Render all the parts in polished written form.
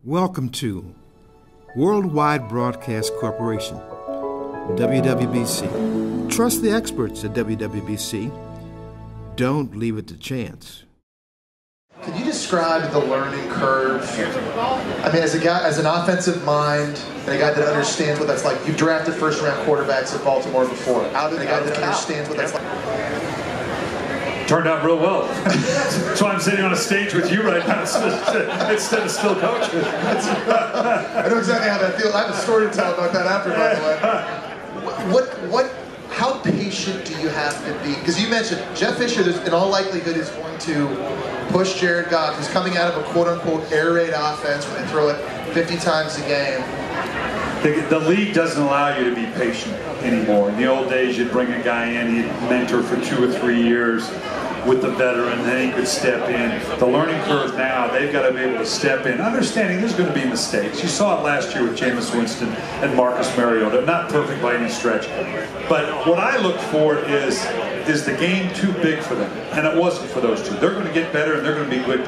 Welcome to Worldwide Broadcast Corporation, WWBC. Trust the experts at WWBC. Don't leave it to chance. Can you describe the learning curve? I mean, as a guy, as an offensive mind, and a guy that understands what that's like. You've drafted first-round quarterbacks at Baltimore before. And a guy that understands what that's like. Turned out real well. That's why I'm sitting on a stage with you right now instead of still coaching. I know exactly how that feels. I have a story to tell about that after, by the way. How patient do you have to be? Because you mentioned Jeff Fisher, in all likelihood, is going to push Jared Goff, who's coming out of a quote-unquote air raid offense where they throw it 50 times a game. The league doesn't allow you to be patient anymore. In the old days, you'd bring a guy in, he'd mentor for 2 or 3 years with the veteran, then he could step in. The learning curve now, they've got to be able to step in, understanding there's going to be mistakes. You saw it last year with Jameis Winston and Marcus Mariota. Not perfect by any stretch. But what I look for is the game too big for them? And it wasn't for those two. They're going to get better, and they're going to be good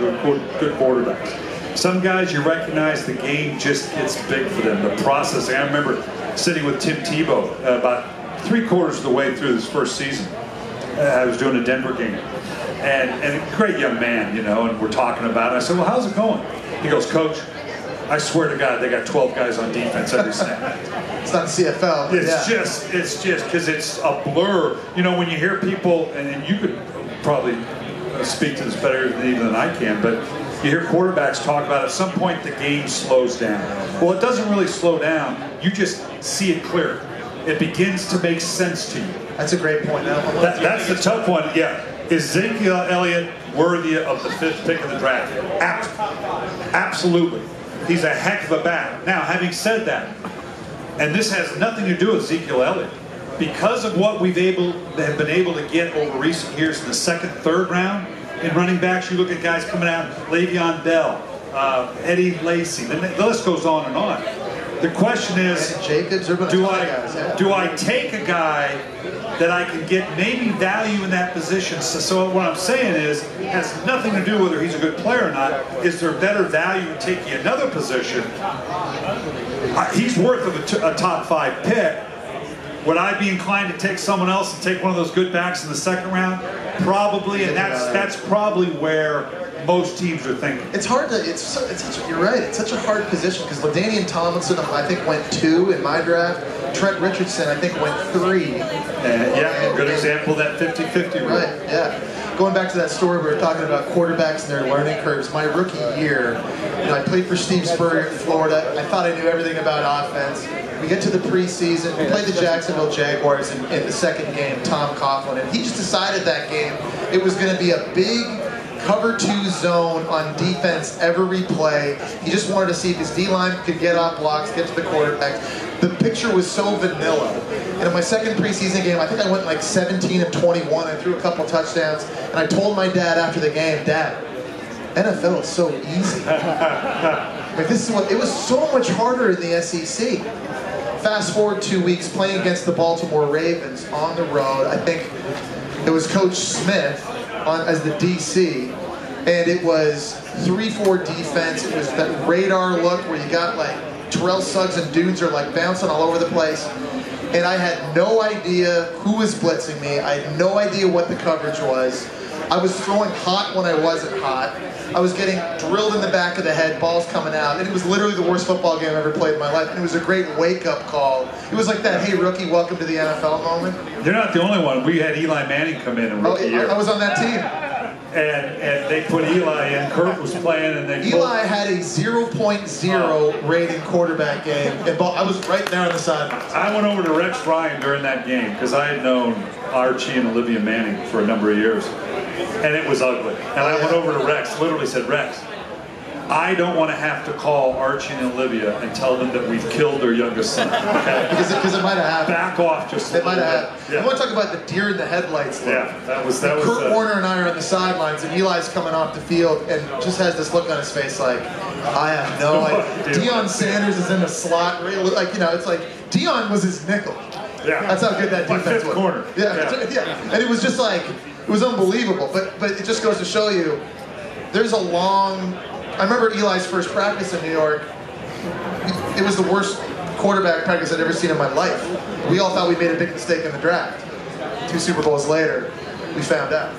quarterbacks. Some guys, you recognize the game just gets big for them. The processing. I remember sitting with Tim Tebow about 3/4 of the way through this first season. I was doing a Denver game. And a great young man, you know, and we're talking about it. I said, well, how's it going? He goes, Coach, I swear to God, they got 12 guys on defense every snap. It's not CFL. It's just because it's a blur. You know, when you hear people, and you could probably speak to this better than I can, but you hear quarterbacks talk about at some point the game slows down. Well, it doesn't really slow down. You just see it clear. It begins to make sense to you. That's a great point. That's the tough one, yeah. Is Ezekiel Elliott worthy of the 5th pick of the draft? Absolutely. He's a heck of a bat. Now, having said that, and this has nothing to do with Ezekiel Elliott, because of what have been able to get over recent years in the 2nd, 3rd round in running backs, you look at guys coming out, Le'Veon Bell, Eddie Lacy, the list goes on and on. The question is, do I take a guy that I can get maybe value in that position? So what I'm saying is, it has nothing to do whether he's a good player or not. Is there better value in taking another position? He's worth a top 5 pick. Would I be inclined to take someone else and take one of those good backs in the 2nd round? Probably, and that's probably where most teams are thinking. It's hard to, you're right, it's such a hard position because LaDainian Tomlinson, I think, went 2 in my draft. Trent Richardson, I think, went 3. Good example of that 50-50 rule. Right, yeah. Going back to that story, we were talking about quarterbacks and their learning curves. My rookie year, I played for Steve Spurrier in Florida. I thought I knew everything about offense. We get to the preseason. We played the Jacksonville Jaguars in the 2nd game, Tom Coughlin, and he just decided that game it was going to be a big cover 2 zone on defense every play. He just wanted to see if his D-line could get off blocks, get to the quarterback. The picture was so vanilla. And in my 2nd preseason game, I think I went like 17 of 21. I threw a couple touchdowns. And I told my dad after the game, Dad, NFL is so easy. Like, it was so much harder in the SEC. Fast forward 2 weeks, playing against the Baltimore Ravens on the road. I think it was Coach Smith as the DC, and it was 3-4 defense. It was that radar look where you got like Terrell Suggs and dudes are like bouncing all over the place. And I had no idea who was blitzing me. I had no idea what the coverage was. I was throwing hot when I wasn't hot. I was getting drilled in the back of the head, balls coming out, and it was literally the worst football game I've ever played in my life, and it was a great wake-up call. It was like that, hey, rookie, welcome to the NFL moment. You're not the only one. We had Eli Manning come in rookie year. I was on that team. And they put Eli in. Kurt was playing, and Eli had a 0.0 rating quarterback game, and I was right there on the sidelines. I went over to Rex Ryan during that game because I had known Archie and Olivia Manning for a number of years. And it was ugly. And I went over to Rex, literally said, Rex, I don't want to have to call Archie and Olivia and tell them that we've killed their youngest son. Okay? Because it might have happened. Back off just a little bit. It might have happened. Yeah. I want to talk about the deer in the headlights look. Yeah, that was Kurt Warner and I are on the sidelines, and Eli's coming off the field and just has this look on his face like, I have no idea. Deion Sanders is in the slot. Like, it's like, Deion was his nickel. Yeah. That's how good that defense was. Corner. Yeah. And it was just like, it was unbelievable. But it just goes to show you, there's a long I remember Eli's first practice in New York. It was the worst quarterback practice I'd ever seen in my life. We all thought we made a big mistake in the draft. 2 Super Bowls later, we found out.